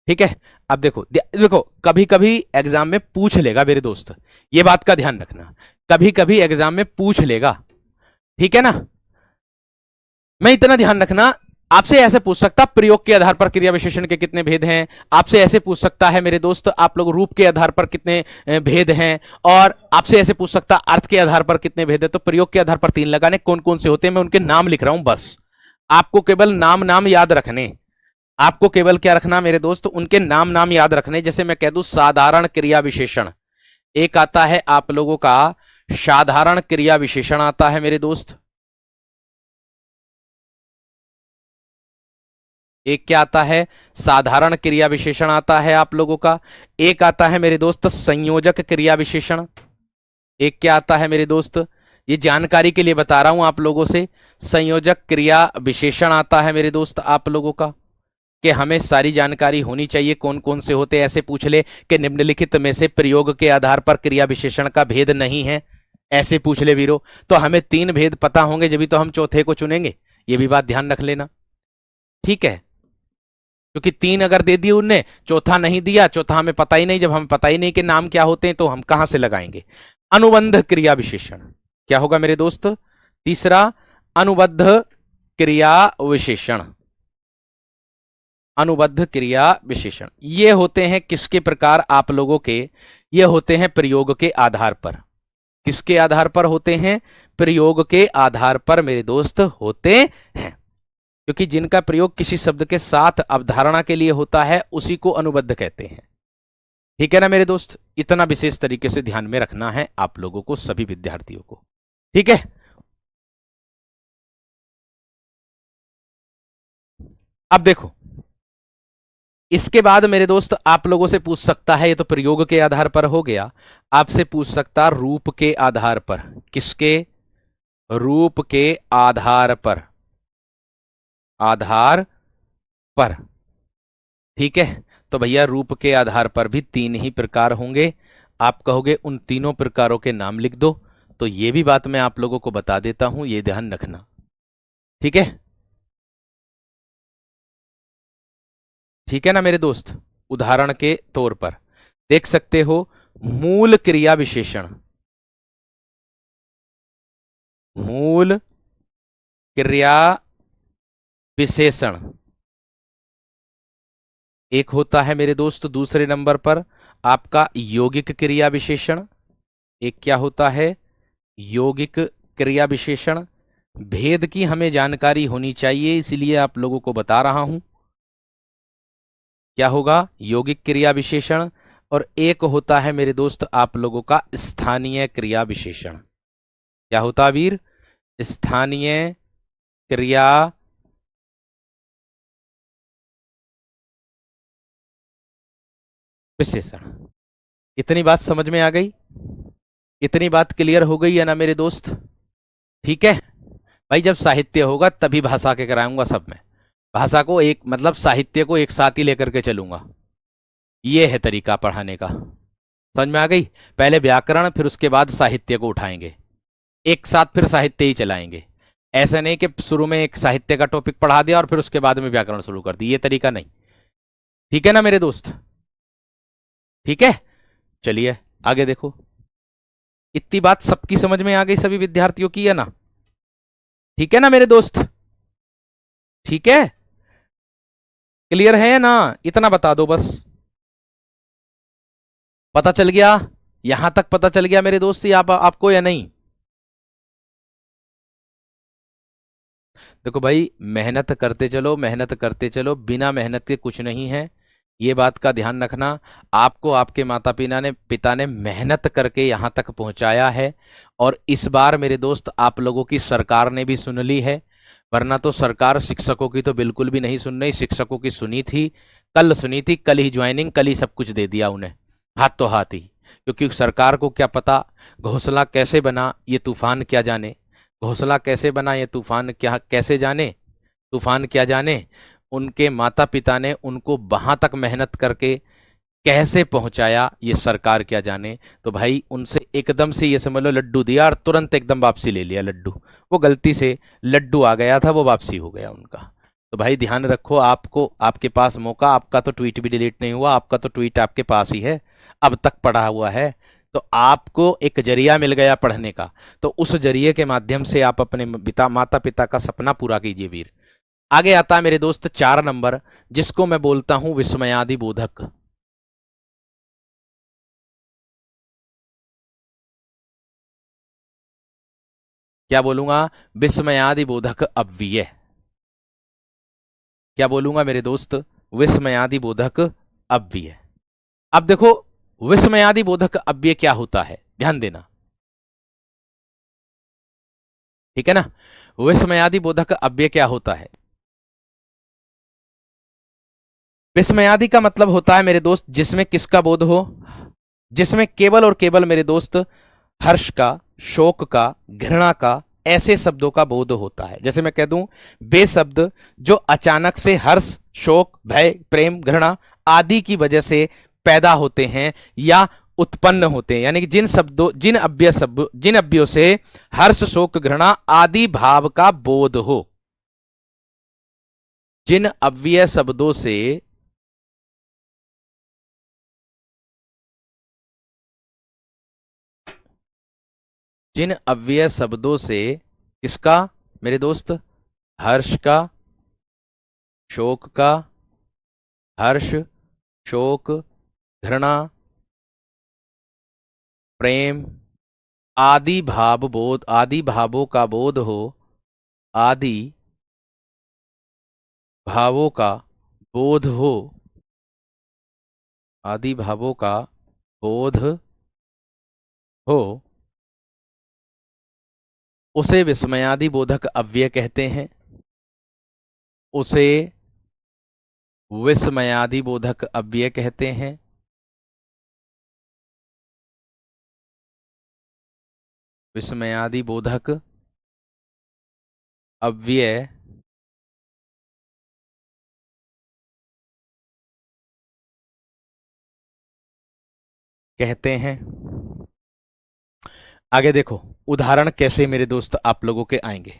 ठीक है। अब देखो देखो, कभी कभी एग्जाम में पूछ लेगा मेरे दोस्त, ये बात का ध्यान रखना, कभी कभी एग्जाम में पूछ लेगा। ठीक है ना? मैं इतना ध्यान रखना, आपसे ऐसे पूछ सकता प्रयोग के आधार पर क्रिया विशेषण के कितने भेद हैं, आपसे ऐसे पूछ सकता है मेरे दोस्त आप लोग रूप के आधार पर कितने भेद हैं, और आपसे ऐसे पूछ सकता अर्थ के आधार पर कितने भेद है। तो प्रयोग के आधार पर 3 लगाने, कौन कौन से होते हैं मैं उनके नाम लिख रहा हूं, बस आपको केवल नाम नाम याद रखने। आपको केवल क्या रखना मेरे दोस्त? उनके नाम नाम याद रखने। जैसे मैं कह दूं साधारण क्रिया विशेषण, एक आता है आप लोगों का साधारण क्रिया विशेषण आता है मेरे दोस्त। एक क्या आता है? साधारण क्रिया विशेषण आता है आप लोगों का। एक आता है मेरे दोस्त संयोजक क्रिया विशेषण। एक क्या आता है मेरे दोस्त? ये जानकारी के लिए बता रहा हूं आप लोगों से, संयोजक क्रिया विशेषण आता है मेरे दोस्त आप लोगों का, कि हमें सारी जानकारी होनी चाहिए कौन कौन से होते। ऐसे पूछ ले कि निम्नलिखित में से प्रयोग के आधार पर क्रिया विशेषण का भेद नहीं है, ऐसे पूछ ले वीरो, तो हमें 3 भेद पता होंगे, जब भी तो हम चौथे को चुनेंगे। ये भी बात ध्यान रख लेना। ठीक है? क्योंकि 3 अगर दे दिए उनने, चौथा नहीं दिया, चौथा हमें पता ही नहीं, जब हमें पता ही नहीं कि नाम क्या होते हैं तो हम कहां से लगाएंगे? अनुबंध क्रिया विशेषण क्या होगा मेरे दोस्त? तीसरा, अनुबद्ध क्रिया विशेषण। अनुबद्ध क्रिया विशेषण ये होते हैं किसके प्रकार आप लोगों के? ये होते हैं प्रयोग के आधार पर। किसके आधार पर होते हैं? प्रयोग के आधार पर मेरे दोस्त होते हैं, क्योंकि जिनका प्रयोग किसी शब्द के साथ अवधारणा के लिए होता है उसी को अनुबद्ध कहते हैं। ठीक है ना मेरे दोस्त? इतना विशेष तरीके से ध्यान में रखना है आप लोगों को, सभी विद्यार्थियों को। ठीक है? अब देखो, इसके बाद मेरे दोस्त आप लोगों से पूछ सकता है, ये तो प्रयोग के आधार पर हो गया, आपसे पूछ सकता रूप के आधार पर। किसके? रूप के आधार पर। आधार पर। ठीक है? तो भैया रूप के आधार पर भी 3 ही प्रकार होंगे। आप कहोगे उन तीनों प्रकारों के नाम लिख दो, तो ये भी बात मैं आप लोगों को बता देता हूं, ये ध्यान रखना। ठीक है? ठीक है ना मेरे दोस्त? उदाहरण के तौर पर देख सकते हो, मूल क्रिया विशेषण। मूल क्रिया विशेषण एक होता है मेरे दोस्त दूसरे नंबर पर आपका यौगिक क्रिया विशेषण। एक क्या होता है? यौगिक क्रिया विशेषण। भेद की हमें जानकारी होनी चाहिए, इसलिए आप लोगों को बता रहा हूं। क्या होगा? यौगिक क्रिया विशेषण। और एक होता है मेरे दोस्त आप लोगों का स्थानीय क्रिया विशेषण। क्या होता है वीर? स्थानीय क्रिया विशेषण। इतनी बात समझ में आ गई? इतनी बात क्लियर हो गई है ना मेरे दोस्त? ठीक है भाई, जब साहित्य होगा तभी भाषा के कराऊंगा सब में। भाषा को एक मतलब साहित्य को एक साथ ही लेकर के चलूंगा। ये है तरीका पढ़ाने का। समझ में आ गई? पहले व्याकरण, फिर उसके बाद साहित्य को उठाएंगे, एक साथ फिर साहित्य ही चलाएंगे। ऐसा नहीं कि शुरू में एक साहित्य का टॉपिक पढ़ा दिया और फिर उसके बाद में व्याकरण शुरू कर दी, ये तरीका नहीं। ठीक है ना मेरे दोस्त? ठीक है, चलिए आगे देखो। इतनी बात सबकी समझ में आ गई, सभी विद्यार्थियों की है ना? ठीक है ना मेरे दोस्त? ठीक है, क्लियर है ना? इतना बता दो बस। पता चल गया? यहां तक पता चल गया मेरे दोस्त आपको या नहीं? देखो भाई, मेहनत करते चलो, मेहनत करते चलो, बिना मेहनत के कुछ नहीं है, ये बात का ध्यान रखना। आपको आपके माता पिता ने मेहनत करके यहां तक पहुंचाया है। और इस बार मेरे दोस्त आप लोगों की सरकार ने भी सुन ली है, वरना तो सरकार शिक्षकों की तो बिल्कुल भी नहीं सुन रही। शिक्षकों की सुनी थी, कल सुनी थी, कल ही ज्वाइनिंग, कल ही सब कुछ दे दिया उन्हें, हाथ तो हाथ ही। क्योंकि सरकार को क्या पता घोंसला कैसे बना ये तूफान क्या जाने, घोंसला कैसे बना ये तूफान क्या कैसे जाने, तूफान क्या जाने। उनके माता पिता ने उनको वहां तक मेहनत करके कैसे पहुंचाया ये सरकार क्या जाने। तो भाई उनसे एकदम से ये समझ लो लड्डू दिया और तुरंत एकदम वापसी ले लिया लड्डू। वो गलती से लड्डू आ गया था, वो वापसी हो गया उनका। तो भाई ध्यान रखो, आपको आपके पास मौका, आपका तो ट्वीट भी डिलीट नहीं हुआ, आपका तो ट्वीट आपके पास ही है, अब तक पढ़ा हुआ है। तो आपको एक जरिया मिल गया पढ़ने का, तो उस जरिए के माध्यम से आप अपने माता पिता का सपना पूरा कीजिए वीर। आगे आता है मेरे दोस्त 4 नंबर, जिसको मैं बोलता हूं विस्मयादि बोधक। क्या बोलूंगा? विस्मयादि बोधक अव्यय। क्या बोलूंगा मेरे दोस्त? विस्मयादि बोधक अव्यय। अब देखो, विस्मयादि बोधक अव्यय क्या होता है, ध्यान देना। ठीक है ना? विस्मयादि बोधक अव्यय क्या होता है? विस्मयादि का मतलब होता है मेरे दोस्त जिसमें किसका बोध हो? जिसमें केवल और केवल मेरे दोस्त हर्ष का, शोक का, घृणा का, ऐसे शब्दों का बोध होता है। जैसे मैं कह दूं वे शब्द जो अचानक से हर्ष, शोक, भय, प्रेम, घृणा आदि की वजह से पैदा होते हैं या उत्पन्न होते हैं, यानी कि जिन अव्ययों से हर्ष, शोक, घृणा आदि भाव का बोध हो। जिन अव्यय शब्दों से जिन अव्यय शब्दों से किसका मेरे दोस्त? हर्ष का, शोक का, हर्ष, शोक, घृणा, प्रेम आदि भावों का बोध हो, आदि भावों का बोध हो, आदि भावों का बोध हो, उसे विस्मयादि बोधक अव्यय कहते हैं। उसे विस्मयादि बोधक अव्यय कहते हैं। विस्मयादि बोधक अव्यय कहते हैं। आगे देखो उदाहरण कैसे मेरे दोस्त आप लोगों के आएंगे।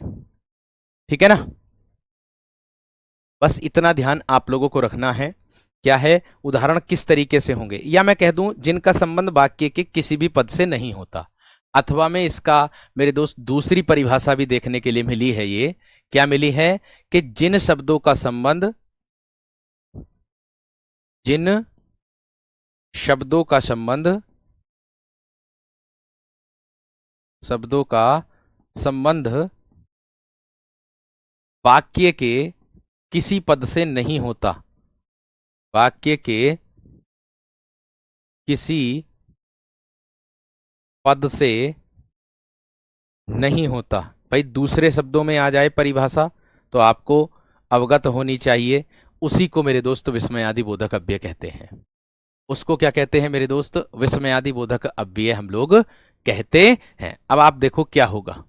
ठीक है ना? बस इतना ध्यान आप लोगों को रखना है। क्या है? उदाहरण किस तरीके से होंगे, या मैं कह दूं जिनका संबंध वाक्य के किसी भी पद से नहीं होता। अथवा में इसका मेरे दोस्त दूसरी परिभाषा भी देखने के लिए मिली है। ये क्या मिली है? कि जिन शब्दों का संबंध जिन शब्दों का संबंध वाक्य के किसी पद से नहीं होता, वाक्य के किसी पद से नहीं होता। भाई दूसरे शब्दों में आ जाए परिभाषा तो आपको अवगत होनी चाहिए। उसी को मेरे दोस्त विस्मयादि बोधक अव्यय कहते हैं। उसको क्या कहते हैं मेरे दोस्त? विस्मयादि बोधक अव्यय हम लोग कहते हैं। अब आप देखो क्या होगा,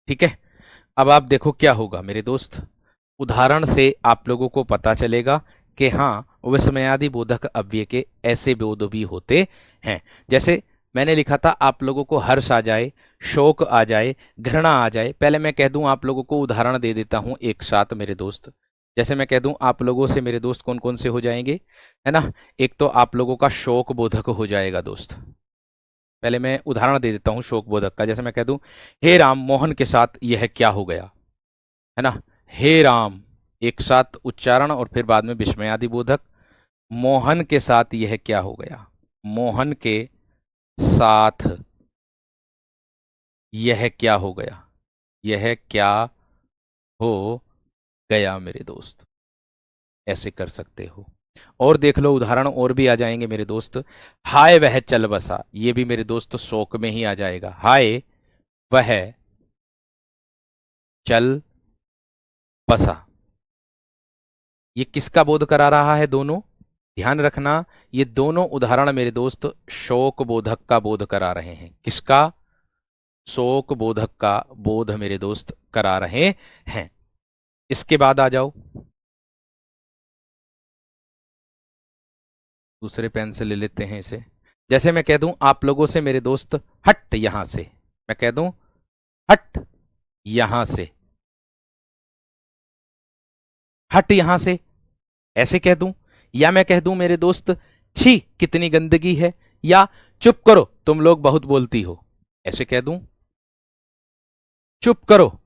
ठीक है। अब आप देखो क्या होगा मेरे दोस्त, उदाहरण से आप लोगों को पता चलेगा कि हाँ विस्मयादि बोधक अव्यय के ऐसे बोध भी होते हैं। जैसे मैंने लिखा था आप लोगों को हर्ष आ जाए, शोक आ जाए, घृणा आ जाए। पहले मैं कह दूं, आप लोगों को उदाहरण दे देता हूं एक साथ मेरे दोस्त। जैसे मैं कह दूं आप लोगों से मेरे दोस्त कौन कौन से हो जाएंगे, है ना। एक तो आप लोगों का शोक बोधक हो जाएगा दोस्त। पहले मैं उदाहरण दे देता हूं शोक बोधक का। जैसे मैं कह दूं हे राम मोहन के साथ यह क्या हो गया, है ना। हे राम एक साथ उच्चारण और फिर बाद में विस्मयादि बोधक। मोहन के साथ यह क्या हो गया, मोहन के साथ यह क्या हो गया, यह क्या हो गया मेरे दोस्त। ऐसे कर सकते हो। और देख लो उदाहरण और भी आ जाएंगे मेरे दोस्त। हाय वह चल बसा, ये भी मेरे दोस्त शोक में ही आ जाएगा। हाय वह चल बसा, ये किसका बोध करा रहा है? दोनों ध्यान रखना, ये दोनों उदाहरण मेरे दोस्त शोक बोधक का बोध करा रहे हैं। किसका? शोक बोधक का बोध मेरे दोस्त करा रहे हैं। इसके बाद आ जाओ, दूसरे पेन से ले लेते हैं इसे। जैसे मैं कह दूं आप लोगों से मेरे दोस्त हट यहां से, मैं कह दूं हट यहां से, हट यहां से, ऐसे कह दूं। या मैं कह दूं मेरे दोस्त छी कितनी गंदगी है, या चुप करो तुम लोग बहुत बोलती हो, ऐसे कह दूं। चुप करो,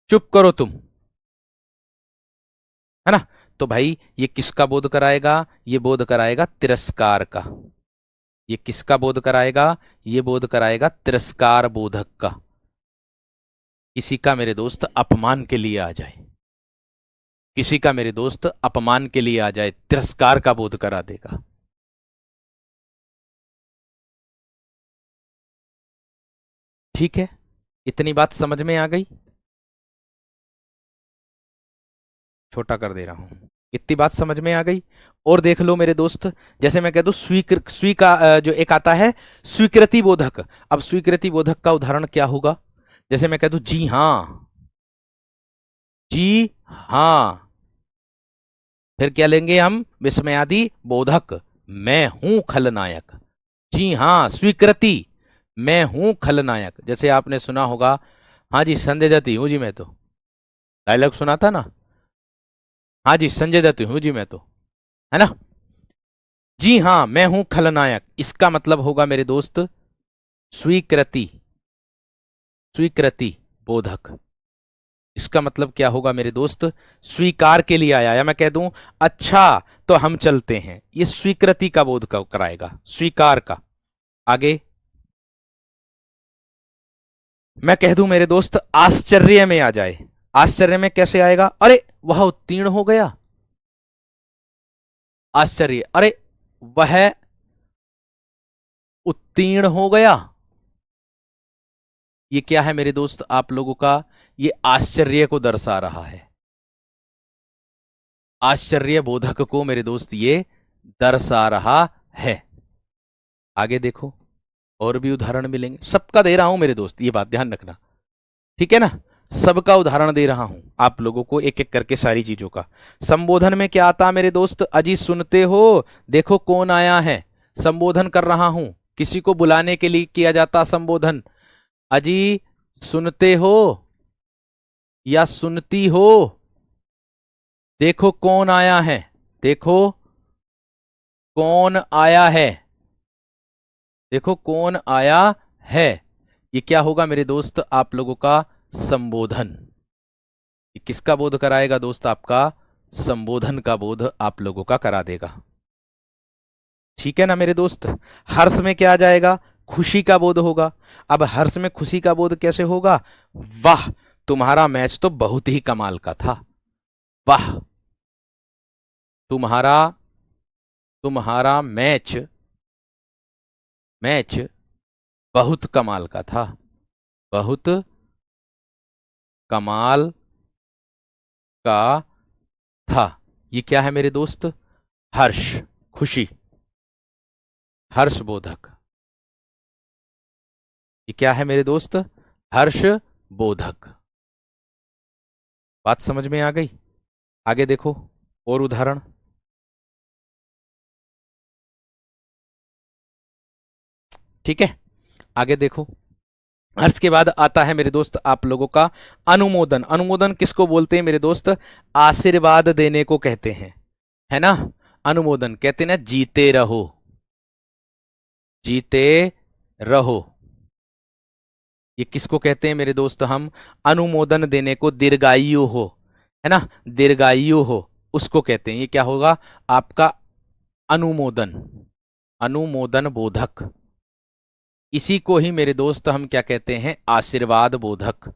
चुप करो तुम, है ना। तो भाई ये किसका बोध कराएगा? ये बोध कराएगा तिरस्कार का। ये किसका बोध कराएगा? ये बोध कराएगा तिरस्कार बोधक का। किसी का मेरे दोस्त अपमान के लिए आ जाए, किसी का मेरे दोस्त अपमान के लिए आ जाए, तिरस्कार का बोध करा देगा। ठीक है, इतनी बात समझ में आ गई? छोटा कर दे रहा हूं, इतनी बात समझ में आ गई। और देख लो मेरे दोस्त, जैसे मैं कह दूं जो एक आता है स्वीकृति बोधक। अब स्वीकृति बोधक का उदाहरण क्या होगा? जैसे मैं कह दूं जी हां, जी हां, फिर क्या लेंगे हम? विस्मयादि बोधक, मैं हूं खलनायक। जी हां स्वीकृति, मैं हूं खलनायक। जैसे आपने सुना होगा, हाँ जी संजय दत्त हूं जी मैं तो, डायलॉग सुना था ना, हाँ जी संजय दत्त हूं जी मैं तो, है ना। जी हां मैं हूं खलनायक, इसका मतलब होगा मेरे दोस्त स्वीकृति, स्वीकृति बोधक। इसका मतलब क्या होगा मेरे दोस्त? स्वीकार के लिए आया। या मैं कह दूं अच्छा तो हम चलते हैं, ये स्वीकृति का बोध कराएगा, स्वीकार का। आगे मैं कह दूं मेरे दोस्त आश्चर्य में आ जाए। आश्चर्य में कैसे आएगा? अरे वह उत्तीर्ण हो गया, आश्चर्य, अरे वह उत्तीर्ण हो गया। ये क्या है मेरे दोस्त आप लोगों का? ये आश्चर्य को दर्शा रहा है, आश्चर्य बोधक को मेरे दोस्त ये दर्शा रहा है। आगे देखो और भी उदाहरण मिलेंगे, सबका दे रहा हूं मेरे दोस्त, ये बात ध्यान रखना, ठीक है ना। सबका उदाहरण दे रहा हूं आप लोगों को एक एक करके सारी चीजों का। संबोधन में क्या आता मेरे दोस्त? अजी सुनते हो, देखो कौन आया है। संबोधन कर रहा हूं, किसी को बुलाने के लिए किया जाता संबोधन। अजी सुनते हो या सुनती हो, देखो कौन आया है, देखो कौन आया है, देखो कौन आया है। ये क्या होगा मेरे दोस्त आप लोगों का? संबोधन। ये किसका बोध कराएगा दोस्त? आपका संबोधन का बोध आप लोगों का करा देगा। ठीक है ना मेरे दोस्त? हर्ष में क्या आ जाएगा? खुशी का बोध होगा। अब हर्ष में खुशी का बोध कैसे होगा? वाह, तुम्हारा मैच तो बहुत ही कमाल का था। वाह, तुम्हारा तुम्हारा मैच मैच बहुत कमाल का था। बहुत कमाल का था। ये क्या है मेरे दोस्त? हर्ष, खुशी, हर्षबोधक। ये क्या है मेरे दोस्त? हर्ष बोधक। बात समझ में आ गई? आगे देखो और उदाहरण। ठीक है, आगे देखो। हर्ष के बाद आता है मेरे दोस्त आप लोगों का अनुमोदन। अनुमोदन किसको बोलते हैं मेरे दोस्त? आशीर्वाद देने को कहते हैं, है ना? अनुमोदन कहते हैं ना, जीते रहो, जीते रहो। ये किसको कहते हैं मेरे दोस्त? हम अनुमोदन देने को, दीर्घायु हो, है ना, दीर्घायु हो, उसको कहते हैं। ये क्या होगा? आपका अनुमोदन, अनुमोदन बोधक। इसी को ही मेरे दोस्त हम क्या कहते हैं? आशीर्वाद बोधक।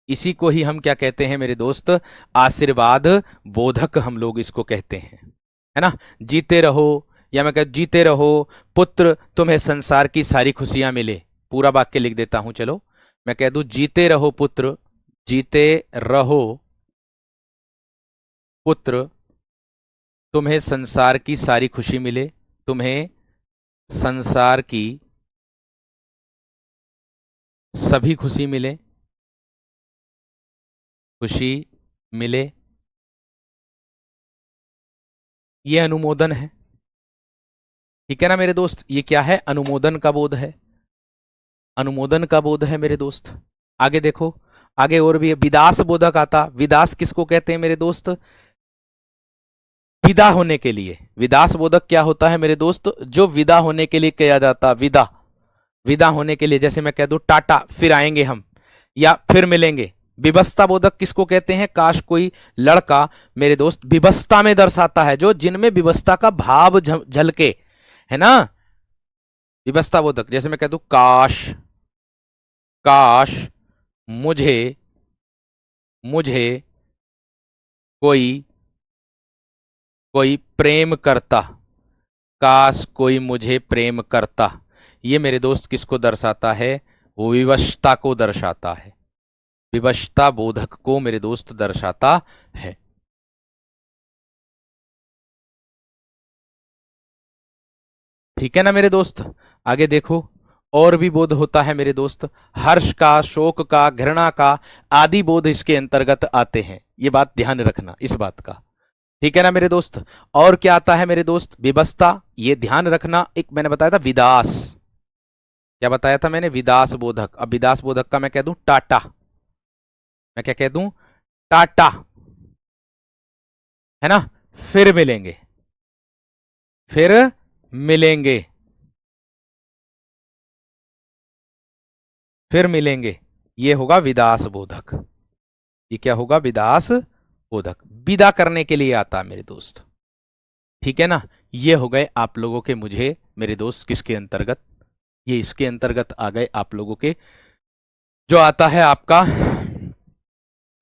इसी को ही हम क्या कहते हैं मेरे दोस्त? आशीर्वाद बोधक हम लोग इसको कहते हैं, है ना? जीते रहो, या मैं कहता जीते रहो पुत्र, तुम्हें संसार की सारी खुशियां मिले। पूरा वाक्य लिख देता हूं, चलो मैं कह दूं, जीते रहो पुत्र, जीते रहो पुत्र, तुम्हें संसार की सारी खुशी मिले, तुम्हें संसार की सभी खुशी मिले, खुशी मिले। ये अनुमोदन है। ठीक है ना मेरे दोस्त? ये क्या है? अनुमोदन का बोध है, अनुमोदन का बोध है मेरे दोस्त। आगे देखो, आगे और भी विदास बोधक आता। विदास किसको कहते हैं मेरे दोस्त? विदा होने के लिए। विदास बोधक क्या होता है मेरे दोस्त? जो विदा होने के लिए किया जाता, विदा, विदा होने के लिए। जैसे मैं कह दूं टाटा, फिर आएंगे हम, या फिर मिलेंगे। विवस्ता बोधक किसको कहते हैं? काश कोई लड़का मेरे दोस्त विवस्ता में दर्शाता है, जो जिनमें विवस्ता का भाव झलके, है ना? विवस्ता बोधक। जैसे मैं कह दूं काश, काश मुझे मुझे कोई कोई प्रेम करता, काश कोई मुझे प्रेम करता। ये मेरे दोस्त किसको दर्शाता है? वो विवशता को दर्शाता है, विवशता बोधक को मेरे दोस्त दर्शाता है। ठीक है ना मेरे दोस्त? आगे देखो, और भी बोध होता है मेरे दोस्त। हर्ष का, शोक का, घृणा का आदि बोध इसके अंतर्गत आते हैं। ये बात ध्यान रखना इस बात का। ठीक है ना मेरे दोस्त? और क्या आता है मेरे दोस्त? विवस्ता, ये ध्यान रखना। एक मैंने बताया था विदास, क्या बताया था मैंने? विदास बोधक। अब विदास बोधक का मैं कह दूं टाटा, मैं क्या कह दूं? टाटा, है ना? फिर मिलेंगे, फिर मिलेंगे, फिर मिलेंगे। ये होगा विदास बोधक। ये क्या होगा? विदास बोधक। विदा करने के लिए आता है मेरे दोस्त। ठीक है ना? ये हो गए आप लोगों के, मुझे मेरे दोस्त किसके अंतर्गत? ये इसके अंतर्गत आ गए आप लोगों के, जो आता है आपका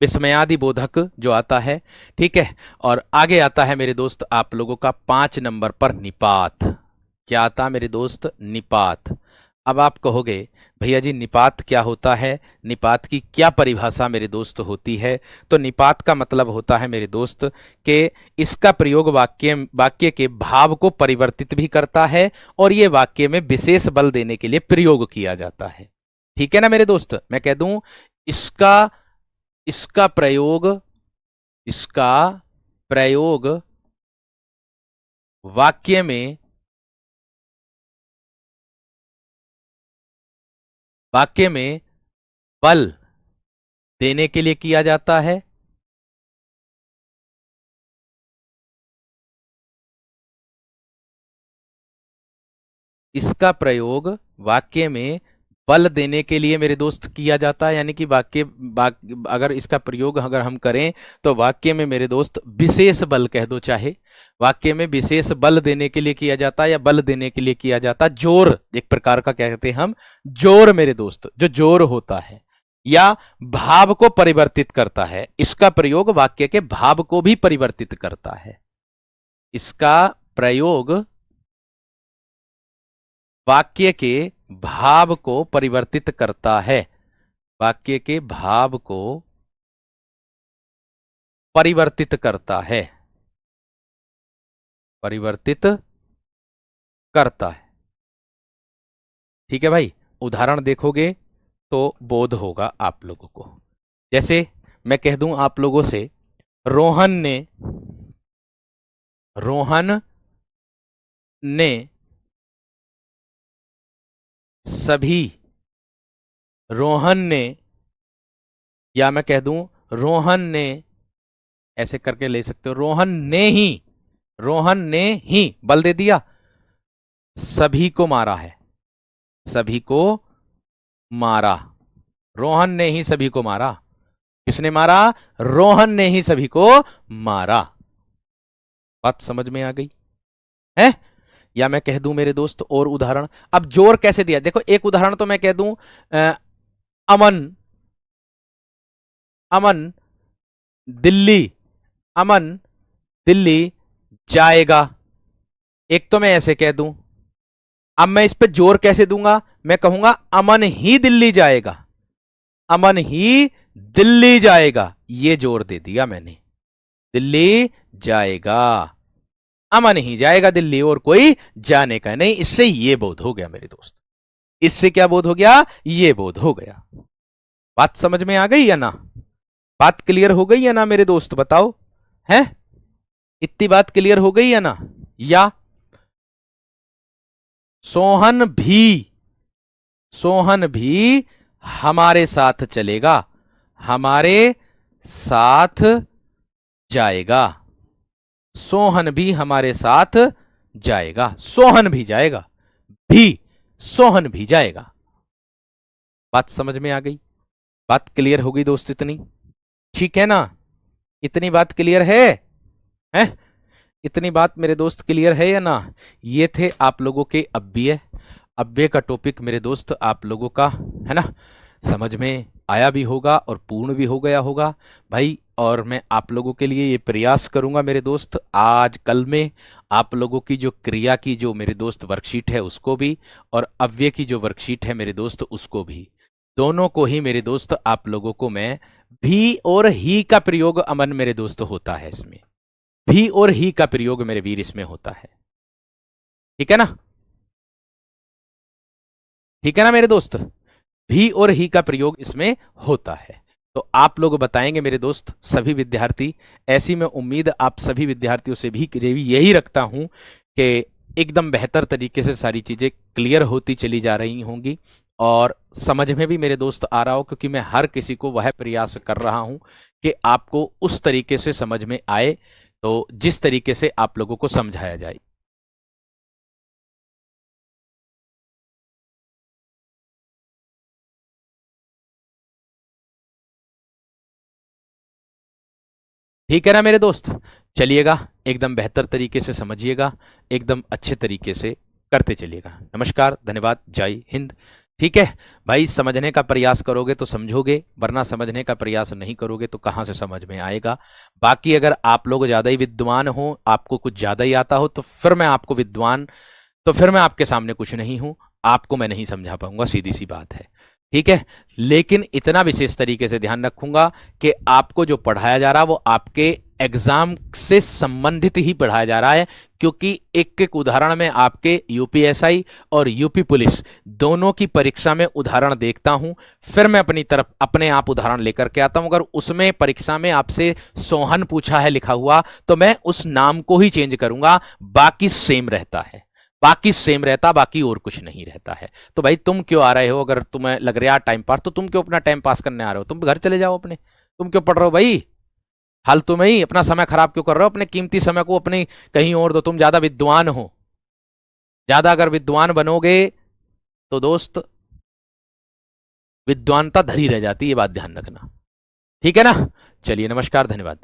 विस्मयादि बोधक जो आता है। ठीक है, और आगे आता है मेरे दोस्त आप लोगों का 5 नंबर पर निपात। क्या आता मेरे दोस्त? निपात। अब आप कहोगे भैया जी निपात क्या होता है, निपात की क्या परिभाषा मेरे दोस्त होती है? तो निपात का मतलब होता है मेरे दोस्त कि इसका प्रयोग वाक्य वाक्य के भाव को परिवर्तित भी करता है, और ये वाक्य में विशेष बल देने के लिए प्रयोग किया जाता है। ठीक है ना मेरे दोस्त? मैं कह दूं इसका इसका प्रयोग, इसका प्रयोग वाक्य में, वाक्य में बल देने के लिए किया जाता है। इसका प्रयोग वाक्य में बल देने के लिए मेरे दोस्त किया जाता है, यानी कि अगर इसका प्रयोग अगर हम करें तो वाक्य में मेरे दोस्त विशेष बल कह दो, चाहे वाक्य में विशेष बल देने के लिए किया जाता है या बल देने के लिए किया जाता है। जोर, एक प्रकार का क्या कहते हैं हम, जोर मेरे दोस्त, जो जोर होता है या भाव को परिवर्तित करता है, इसका प्रयोग वाक्य के भाव को भी परिवर्तित करता है। इसका प्रयोग वाक्य के भाव को परिवर्तित करता है, वाक्य के भाव को परिवर्तित करता है, परिवर्तित करता है। ठीक है भाई, उदाहरण देखोगे तो बोध होगा आप लोगों को। जैसे मैं कह दूं आप लोगों से, रोहन ने सभी, रोहन ने, या मैं कह दूं रोहन ने, ऐसे करके ले सकते हो, रोहन ने ही बल दे दिया, सभी को मारा है, सभी को मारा। रोहन ने ही सभी को मारा। किसने मारा? रोहन ने ही सभी को मारा। बात समझ में आ गई है? या मैं कह दूं मेरे दोस्त और उदाहरण, अब जोर कैसे दिया, देखो एक उदाहरण तो मैं कह दूं, अमन दिल्ली जाएगा, एक तो मैं ऐसे कह दूं। अब मैं इस पे जोर कैसे दूंगा, मैं कहूंगा अमन ही दिल्ली जाएगा, अमन ही दिल्ली जाएगा, ये जोर दे दिया मैंने, दिल्ली जाएगा, अमन ही जाएगा दिल्ली, और कोई जाने का नहीं। इससे ये बोध हो गया मेरे दोस्त, इससे क्या बोध हो गया? ये बोध हो गया। बात समझ में आ गई या ना? बात क्लियर हो गई या ना मेरे दोस्त, बताओ है? इतनी बात क्लियर हो गई या ना? या सोहन भी हमारे साथ चलेगा, हमारे साथ जाएगा, सोहन भी हमारे साथ जाएगा, सोहन भी जाएगा, सोहन भी जाएगा। बात समझ में आ गई? बात क्लियर हो गई दोस्त इतनी? ठीक है ना? इतनी बात क्लियर है? इतनी बात मेरे दोस्त क्लियर है या ना? ये थे आप लोगों के अव्यय का टॉपिक मेरे दोस्त, आप लोगों का है ना, समझ में आया भी होगा और पूर्ण भी हो गया होगा भाई। और मैं आप लोगों के लिए ये प्रयास करूंगा मेरे दोस्त, आज कल में आप लोगों की जो क्रिया की जो मेरे दोस्त वर्कशीट है उसको भी, और अव्यय की जो वर्कशीट है मेरे दोस्त उसको भी, दोनों को ही मेरे दोस्त आप लोगों को मैं भी और ही का प्रयोग अमन मेरे दोस्त होता है इसमें, भी और ही का प्रयोग मेरे वीर इसमें होता है। ठीक है ना? ठीक है ना मेरे दोस्त? भी और ही का प्रयोग इसमें होता है। तो आप लोग बताएंगे मेरे दोस्त, सभी विद्यार्थी, ऐसी मैं उम्मीद आप सभी विद्यार्थियों से भी यही रखता हूं कि एकदम बेहतर तरीके से सारी चीजें क्लियर होती चली जा रही होंगी और समझ में भी मेरे दोस्त आ रहा हो, क्योंकि मैं हर किसी को वह प्रयास कर रहा हूं कि आपको उस तरीके से समझ में आए, तो जिस तरीके से आप लोगों को समझाया जाए। ठीक है ना मेरे दोस्त? चलिएगा, एकदम बेहतर तरीके से समझिएगा, एकदम अच्छे तरीके से करते चलिएगा। नमस्कार, धन्यवाद, जय हिंद। ठीक है भाई, समझने का प्रयास करोगे तो समझोगे, वरना समझने का प्रयास नहीं करोगे तो कहाँ से समझ में आएगा। बाकी अगर आप लोग ज़्यादा ही विद्वान हो, आपको कुछ ज़्यादा ही आता हो, तो फिर मैं आपको विद्वान, तो फिर मैं आपके सामने कुछ नहीं हूँ, आपको मैं नहीं समझा पाऊंगा, सीधी सी बात है। ठीक है, लेकिन इतना विशेष तरीके से ध्यान रखूंगा कि आपको जो पढ़ाया जा रहा है वो आपके एग्जाम से संबंधित ही पढ़ाया जा रहा है, क्योंकि एक एक उदाहरण में आपके यूपीएसआई और यूपी पुलिस दोनों की परीक्षा में उदाहरण देखता हूं, फिर मैं अपनी तरफ अपने आप उदाहरण लेकर के आता हूं। अगर उसमें परीक्षा में आपसे सोहन पूछा है लिखा हुआ, तो मैं उस नाम को ही चेंज करूंगा, बाकी सेम रहता है, बाकी सेम रहता, बाकी और कुछ नहीं रहता है। तो भाई तुम क्यों आ रहे हो? अगर तुम्हें लग रहा है टाइम पास, तो तुम क्यों अपना टाइम पास करने आ रहे हो? तुम घर चले जाओ अपने, तुम क्यों पढ़ रहे हो भाई? फालतू में ही अपना समय खराब क्यों कर रहे हो? अपने कीमती समय को अपने कहीं और दो, तुम ज्यादा विद्वान हो। ज्यादा अगर विद्वान बनोगे तो दोस्त विद्वानता धरी रह जाती है, ये बात ध्यान रखना। ठीक है ना? चलिए, नमस्कार, धन्यवाद।